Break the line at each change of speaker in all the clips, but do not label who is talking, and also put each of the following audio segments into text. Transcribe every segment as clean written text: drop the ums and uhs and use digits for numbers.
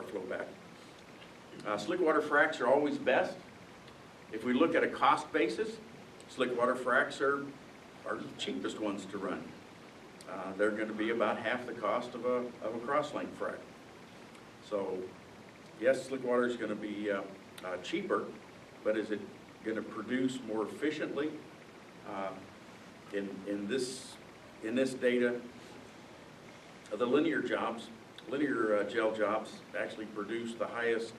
flow back. Slick water fracs are always best. If we look at a cost basis, slick water fracs are the cheapest ones to run. They're going to be about half the cost of a cross-link frac. So yes, slick water is going to be cheaper, but is it going to produce more efficiently? In this data, the linear gel jobs actually produce the highest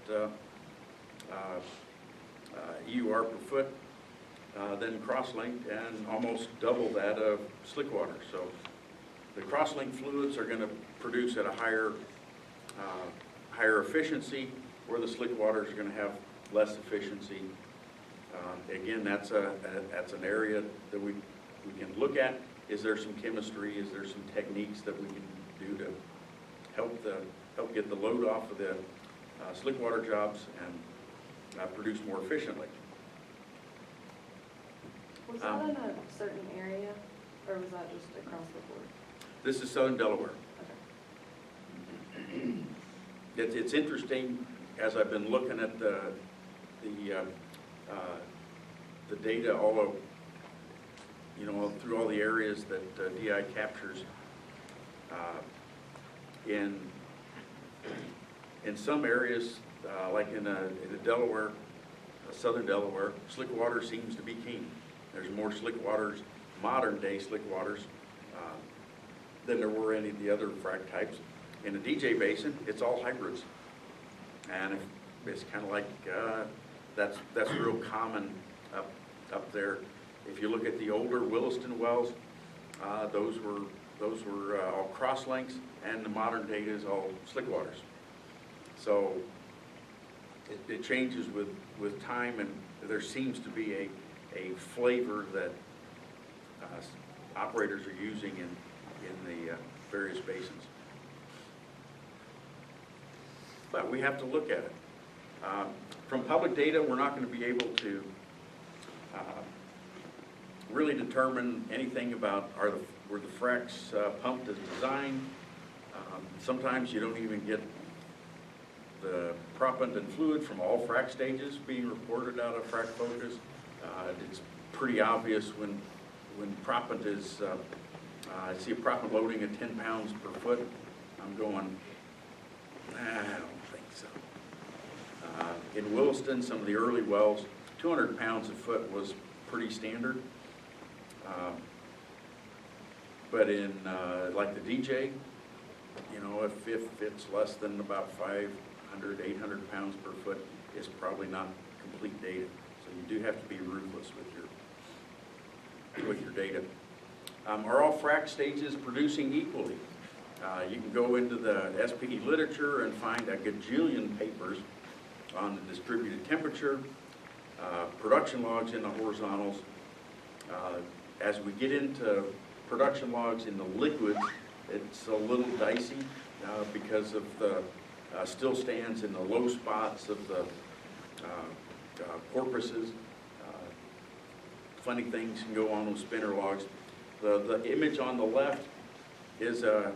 EUR per foot than cross-linked, and almost double that of slick water. So the cross-linked fluids are going to produce at a higher efficiency, where the slick water is going to have less efficiency. Again, that's an area that we can look at. Is there some chemistry? Is there some techniques that we can do to help get the load off of the slick water jobs and produce more efficiently?
Was that in a certain area, or was that just across the board?
This is Southern Delaware.
Okay.
It's interesting, as I've been looking at the data through all the areas that DI captures. In some areas, like in the Delaware, Southern Delaware, slick water seems to be king. There's more slick waters, modern day slick waters, than there were any of the other frac types. In the DJ Basin, it's all hybrids, and it's kind of like that's real common up there. If you look at the older Williston wells, those were all cross links, and the modern data is all slick waters. So it changes with time, and there seems to be a flavor that operators are using in the various basins. But we have to look at it. From public data, we're not going to be able to really determine anything about were the fracs pumped as designed. Sometimes you don't even get the proppant and fluid from all frac stages being reported out of Frac Focus. It's pretty obvious when proppant is, I see a proppant loading at 10 pounds per foot. I'm going, I don't think so. In Williston, some of the early wells, 200 pounds a foot was pretty standard. But in like the DJ, if it's less than about 500, 800 pounds per foot, is probably not complete data. So you do have to be ruthless with your data. Are all frac stages producing equally? You can go into the SPE literature and find a gajillion papers on the distributed temperature, production logs in the horizontals. As we get into production logs in the liquids, it's a little dicey because of the still stands in the low spots of the porpoises. Funny things can go on with spinner logs. The image on the left is a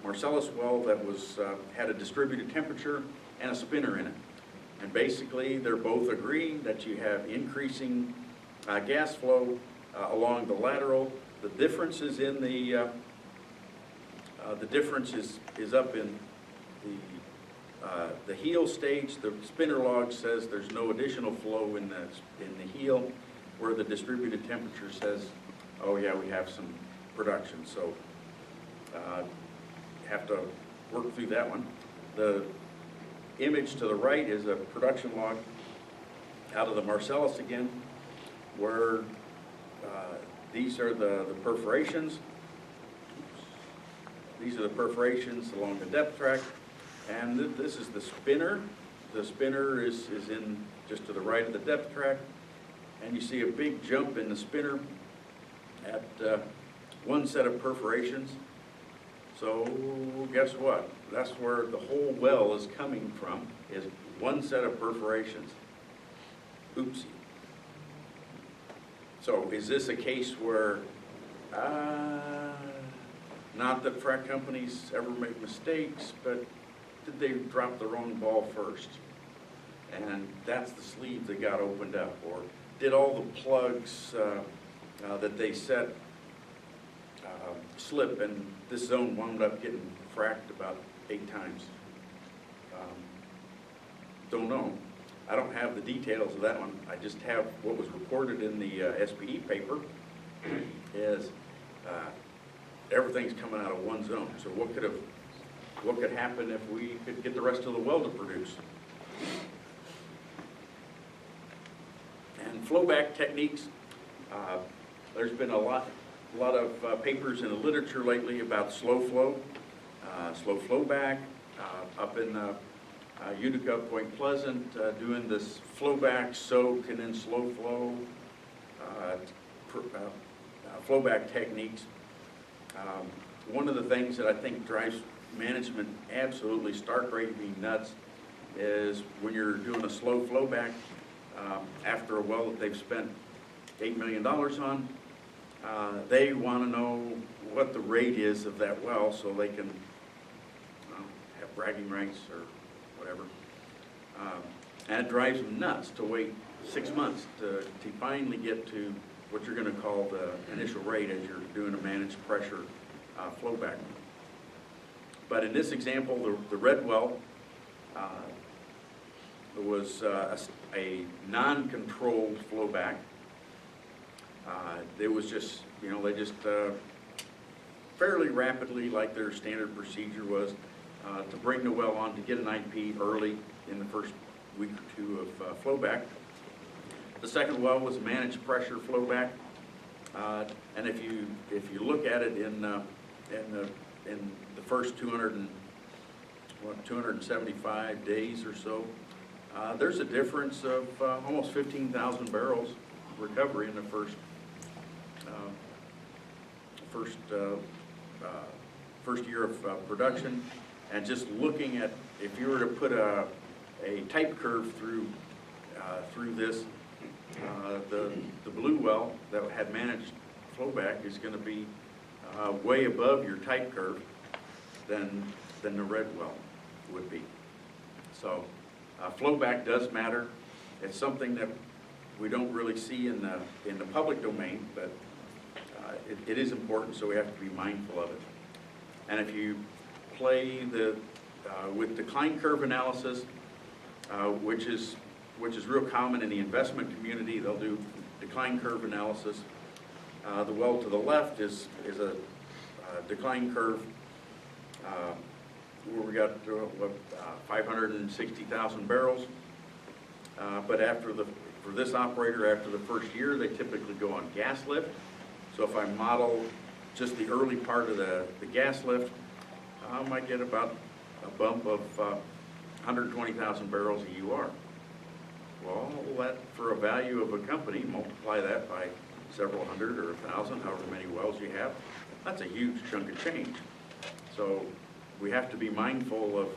Marcellus well that had a distributed temperature and a spinner in it. And basically, they're both agreeing that you have increasing gas flow along the lateral. The difference is in the difference is up in the heel stage. The spinner log says there's no additional flow in the heel, where the distributed temperature says, oh yeah, we have some production. So have to work through that one. The image to the right is a production log out of the Marcellus again, where these are the perforations. These are the perforations along the depth track, and this is the spinner. The spinner is in just to the right of the depth track, and you see a big jump in the spinner at one set of perforations. So guess what? That's where the whole well is coming from, is one set of perforations. Oopsie. So is this a case where, not that frac companies ever make mistakes, but did they drop the wrong ball first? And that's the sleeve that got opened up. Or did all the plugs that they set slip, and this zone wound up getting fracked about 8 times? Don't know. I don't have the details of that one. I just have what was reported in the SPE paper is everything's coming out of one zone. So what could happen if we could get the rest of the well to produce? And flowback techniques, there's been a lot of papers in the literature lately about slow flowback, up in Utica, Point Pleasant, doing this flowback soak and then slow flow flowback techniques. One of the things that I think drives management absolutely stark raving nuts is when you're doing a slow flowback after a well that they've spent $8 million on, they want to know what the rate is of that well so they can have bragging rights or whatever. And it drives them nuts to wait 6 months to finally get to what you're going to call the initial rate as you're doing a managed pressure flowback. But in this example, the red well was a non-controlled flowback. It was just, they just fairly rapidly, like their standard procedure was, to bring the well on to get an IP early in the first week or 2 of flowback. The second well was managed pressure flowback, and if you look at it in the first 275 days or so, there's a difference of almost 15,000 barrels recovery in the first year of production. And just looking at, if you were to put a type curve through this, the blue well that had managed flowback is going to be way above your type curve than the red well would be. So flowback does matter. It's something that we don't really see in the public domain, but it is important, so we have to be mindful of it. And if you play with decline curve analysis, which is real common in the investment community, they'll do decline curve analysis. The well to the left is a decline curve where we got 560,000 barrels. But for this operator, after the first year, they typically go on gas lift. So if I model just the early part of the gas lift, I might get about a bump of 120,000 barrels of EUR. Well, that for a value of a company, multiply that by several hundred or 1,000, however many wells you have, that's a huge chunk of change. So we have to be mindful of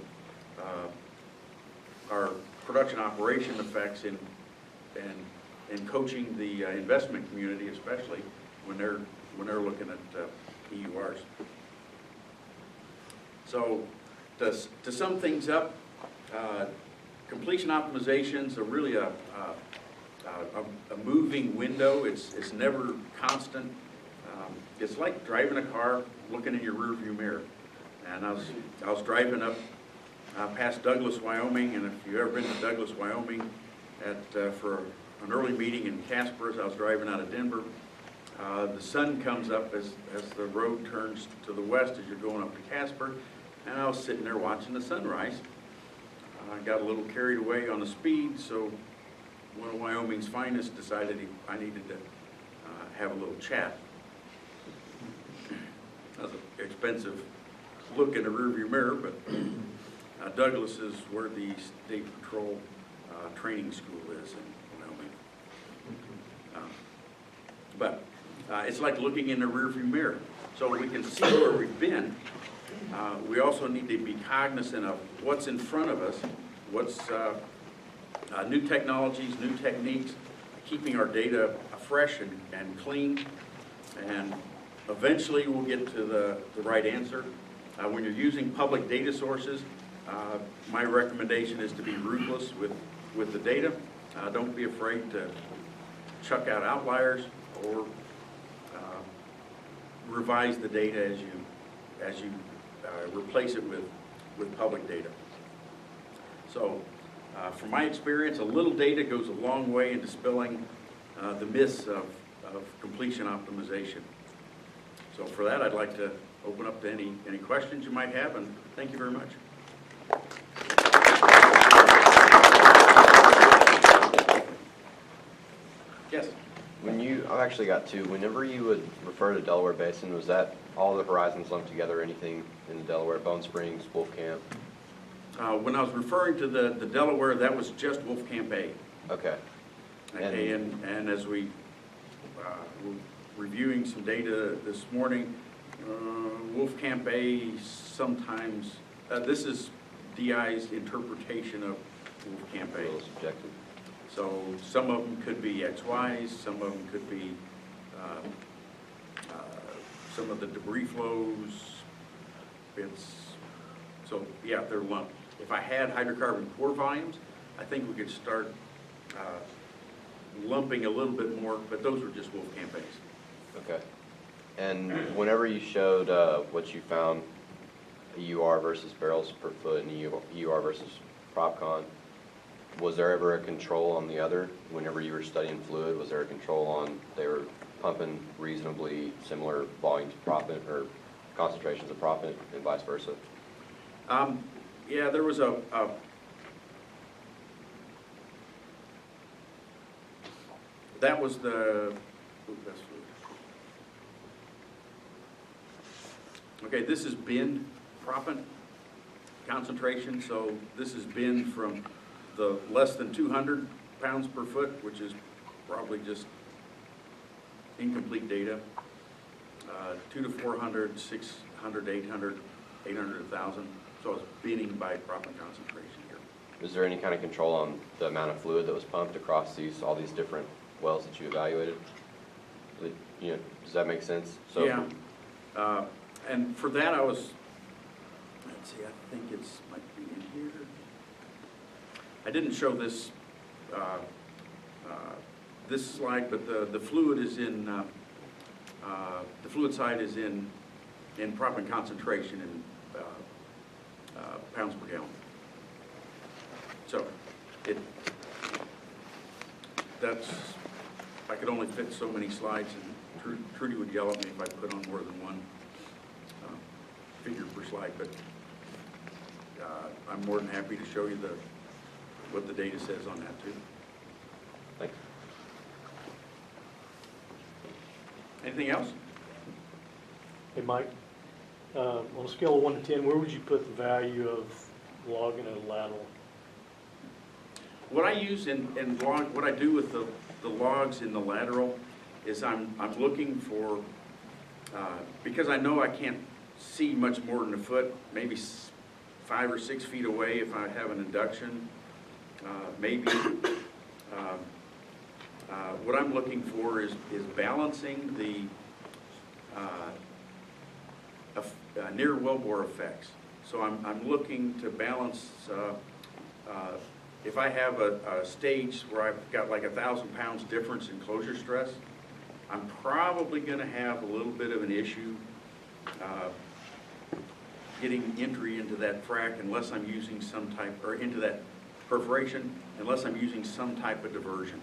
our production operation effects in coaching the investment community, especially when they're looking at EURs. So to sum things up, completion optimizations are really a moving window. It's never constant. It's like driving a car, looking in your rearview mirror. And I was driving up past Douglas, Wyoming, and if you've ever been to Douglas, Wyoming, for an early meeting in Casper, as I was driving out of Denver, the sun comes up as the road turns to the west as you're going up to Casper, and I was sitting there watching the sunrise. I got a little carried away on the speed, so one of Wyoming's finest decided I needed to have a little chat. That was an expensive look in the rearview mirror, but Douglas is where the State Patrol training school is in Wyoming. But it's like looking in the rearview mirror. So we can see where we've been. We also need to be cognizant of what's in front of us, what's new technologies, new techniques, keeping our data fresh and clean, and eventually we'll get to the right answer. When you're using public data sources, My recommendation is to be ruthless with the data. Don't be afraid to chuck out outliers or revise the data as you replace it with public data. So from my experience, a little data goes a long way in dispelling the myths of completion optimization. So for that, I'd like to open up to any questions you might have, and thank you very much. Yes?
I've actually got two. Whenever you would refer to Delaware Basin, was that all the horizons lumped together, anything in the Delaware, Bone Springs, Wolf Camp?
When I was referring to the Delaware, that was just Wolf Camp A.
Okay.
Okay, and as we were reviewing some data this morning, Wolf Camp A sometimes, this is DI's interpretation of Wolf Camp
A
A.
little subjective.
So some of them could be XYs, some of them could be some of the debris flows. So yeah, they're lumped. If I had hydrocarbon core volumes, I think we could start lumping a little bit more, but those were just Wolf Camp A's.
Okay. And whenever you showed what you found, EUR versus barrels per foot and EUR versus PropCon, was there ever a control on the other? Whenever you were studying fluid, was there a control on they were pumping reasonably similar volumes of proppant or concentrations of proppant and vice versa?
Yeah, there was that was the, okay, this is bin proppant concentration, so this has been from the less than 200 pounds per foot, which is probably just incomplete data, 200 to 400, 600, 800, 800, 1,000. So it's binning by proppant concentration here.
Is there any kind of control on the amount of fluid that was pumped across all these different wells that you evaluated? Does that make sense? So
yeah. And for that, I was, let's see, I think it's might be in here. I didn't show this this slide, but the fluid is in the fluid side is in proppant concentration in pounds per gallon. So I could only fit so many slides, and Trudy would yell at me if I put on more than one figure per slide, but I'm more than happy to show you what the data says on that too.
Thanks.
Anything else?
Hey, Mike, on a scale of 1 to 10, where would you put the value of logging a lateral?
What I use in log, what I do with the logs in the lateral is I'm looking for, because I know I can't see much more than a foot, maybe 5 or 6 feet away if I have an induction, maybe. What I'm looking for is balancing the near wellbore effects. So I'm looking to balance, if I have a stage where I've got like 1,000 pounds difference in closure stress, I'm probably going to have a little bit of an issue getting entry into that frac unless I'm using some type, or into that perforation, unless I'm using some type of diversion.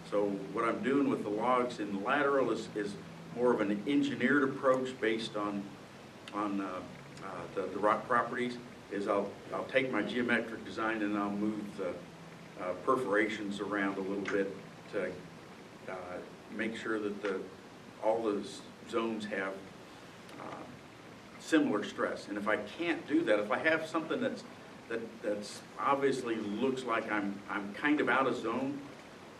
So what I'm doing with the logs in the lateral is more of an engineered approach based on the rock properties. Is I'll take my geometric design and I'll move the perforations around a little bit to make sure that all the zones have similar stress. And if I can't do that, if I have something that's obviously looks like I'm kind of out of zone,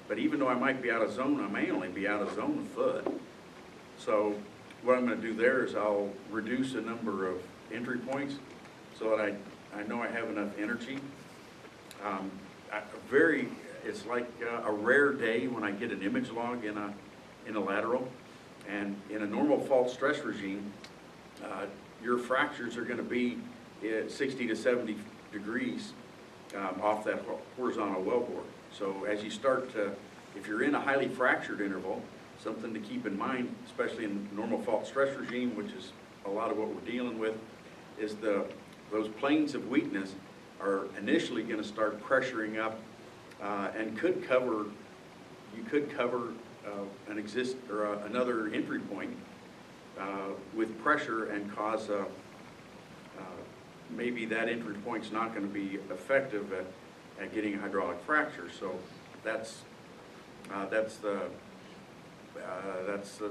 but even though I might be out of zone, I may only be out of zone a foot. So what I'm going to do there is I'll reduce the number of entry points so that I know I have enough energy. It's like a rare day when I get an image log in a lateral, and in a normal fault stress regime, your fractures are going to be 60 to 70 degrees off that horizontal wellbore. So as you start to, if you're in a highly fractured interval, something to keep in mind, especially in normal fault stress regime, which is a lot of what we're dealing with, is those planes of weakness are initially going to start pressuring up and could cover, you could cover another entry point with pressure and cause maybe that entry point's not going to be effective at getting a hydraulic fracture. So that's the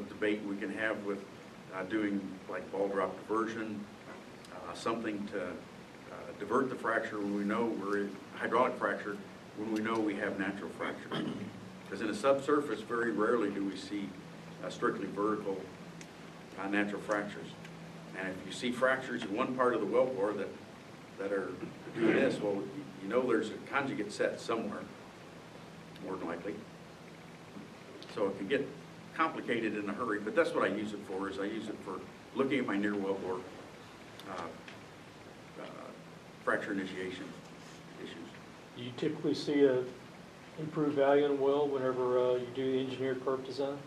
debate we can have with doing like ball drop diversion, something to divert the fracture when we know we're in hydraulic fracture, when we know we have natural fracture. Because in a subsurface, very rarely do we see strictly vertical natural fractures. And if you see fractures in one part of the wellbore that are doing this, well, you know there's a conjugate set somewhere, more than likely. So it can get complicated in a hurry, but that's what I use it for, is I use it for looking at my near wellbore fracture initiation issues.
Do you typically see a improved value in a well whenever you do the engineered perf design?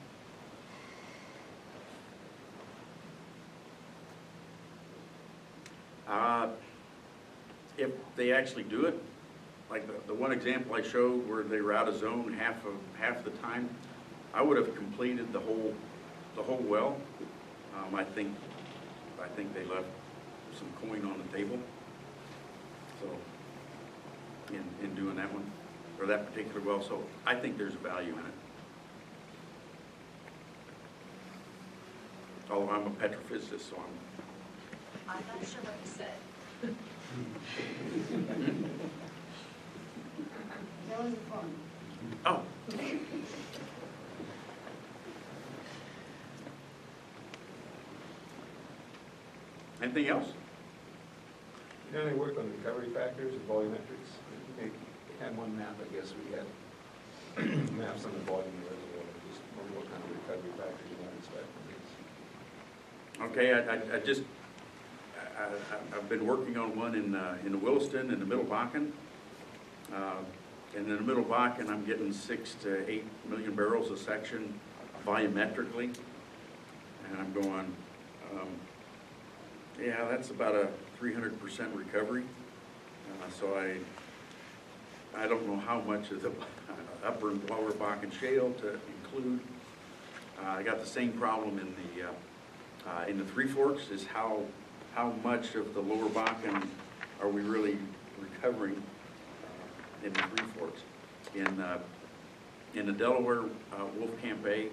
If they actually do it, like the one example I showed where they were out of zone half the time, I would have completed the whole well. I think they left some coin on the table. So in doing that one or that particular well, so I think there's value in it. Although I'm a petrophysicist, so
I'm not sure what you said. That was fun.
oh. Anything else?
You done any work on recovery factors and volumetrics? We had one map, I guess we had maps on the volume of the reservoir. Just wonder what kind of recovery factors you might expect from these.
Okay, I've been working on one in the Williston in the Middle Bakken. And in the Middle Bakken, I'm getting 6 to 8 million barrels a section volumetrically. And I'm going, yeah, that's about a 300% recovery. So I don't know how much of the upper and lower Bakken shale to include. I got the same problem in the Three Forks, is how much of the lower Bakken are we really recovering in the Three Forks. In the Delaware Wolfcamp A,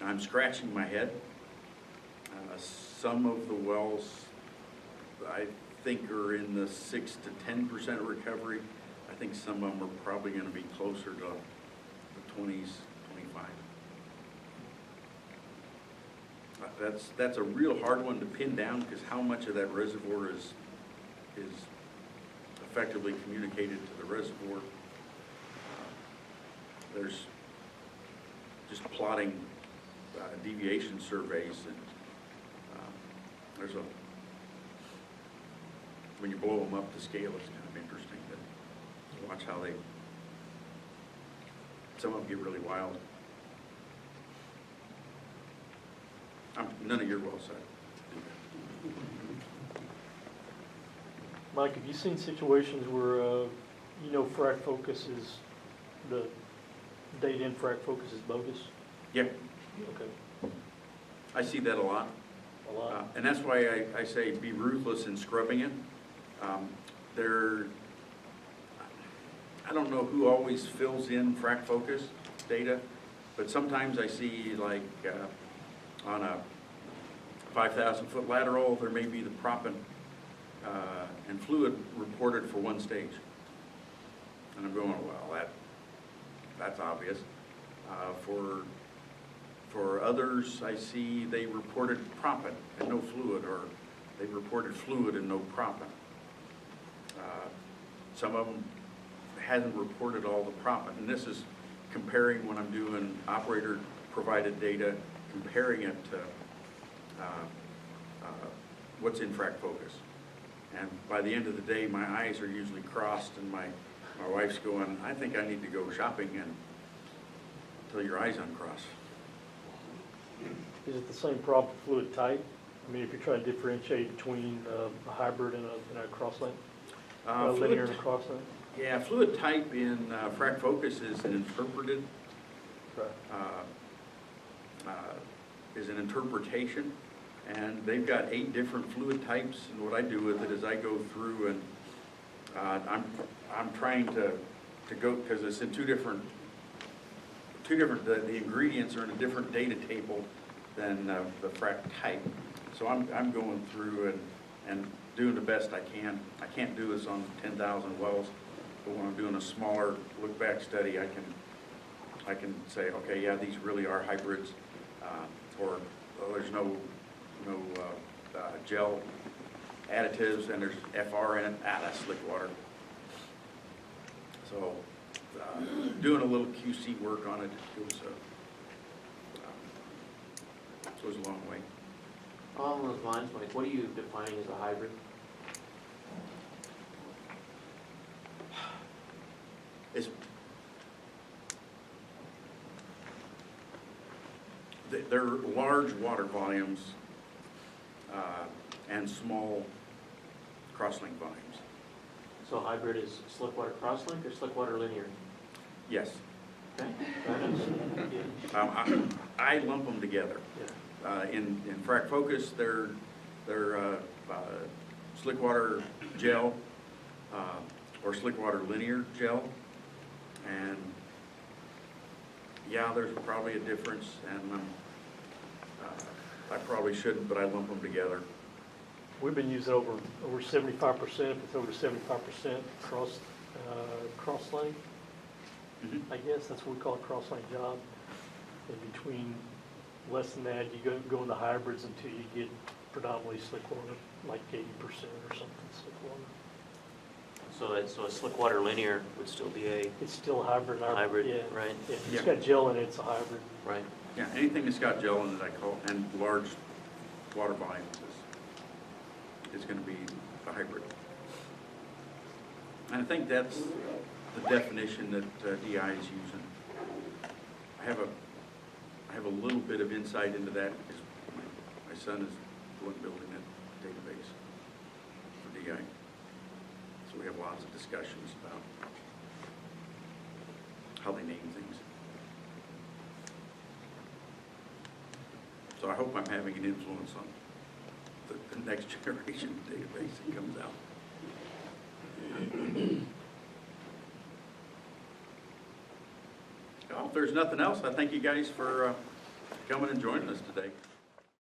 I'm scratching my head. Some of the wells I think are in the 6 to 10% recovery. I think some of them are probably going to be closer to the 20s, 25. That's a real hard one to pin down, because how much of that reservoir is effectively communicated to the reservoir. There's just plotting deviation surveys, and when you blow them up to scale, it's kind of interesting to watch how some of them get really wild. None of your wells do that.
Mike, have you seen situations where, frac focus is, the data in frac focus is bogus?
Yeah,
Okay,
I see that a lot.
a lot.
And that's why I say be ruthless in scrubbing it. I don't know who always fills in frac focus data, but sometimes I see, like on a 5,000-foot lateral, there may be the proppant and fluid reported for one stage. And I'm going, well, that's obvious. For others, I see they reported proppant and no fluid, or they reported fluid and no proppant. Some of them hasn't reported all the proppant, and this is comparing when I'm doing operator-provided data, comparing it to what's in frac focus. And by the end of the day, my eyes are usually crossed and my wife's going, I think I need to go shopping, and until your eyes uncross.
Is it the same problem with fluid type? I mean, if you're trying to differentiate between a hybrid and a crosslink? A linear and a crosslink?
Yeah, fluid type in frac focus is an interpreted,
Right.
is an interpretation, and they've got 8 different fluid types, and what I do with it is I go through and I'm trying to go, because it's in two different, the ingredients are in a different data table than the frac type. So I'm going through and doing the best I can. I can't do this on 10,000 wells, but when I'm doing a smaller look-back study, I can say, okay, yeah, these really are hybrids, or there's no gel additives, and there's FR in it. That's slick water. So doing a little QC work on it goes a long way.
Along those lines, Mike, what are you defining as a hybrid?
They're large water volumes and small crosslink volumes.
So hybrid is slickwater crosslink or slickwater linear?
Yes.
Okay. Yeah.
I lump them together.
Yeah.
In frac focus, they're slickwater gel or slickwater linear gel, and yeah, there's probably a difference, and I probably shouldn't, but I lump them together.
We've been using over 75%, if it's over 75% crosslink. I guess that's what we call a crosslink job. In between less than that, you go into hybrids until you get predominantly slick water, like 80% or something slick water.
So a slickwater linear would still be a
It's still hybrid.
hybrid,
Yeah.
right?
Yeah, if
Yeah.
it's got gel in it, it's a hybrid.
Right.
Yeah, anything that's got gel in it, I call, and large water volumes is going to be a hybrid. And I think that's the definition that DI is using. I have a little bit of insight into that because my son is the one building that database for DI. So we have lots of discussions about how they name things. So I hope I'm having an influence on the next generation database that comes out. Well, if there's nothing else, I thank you guys for coming and joining us today.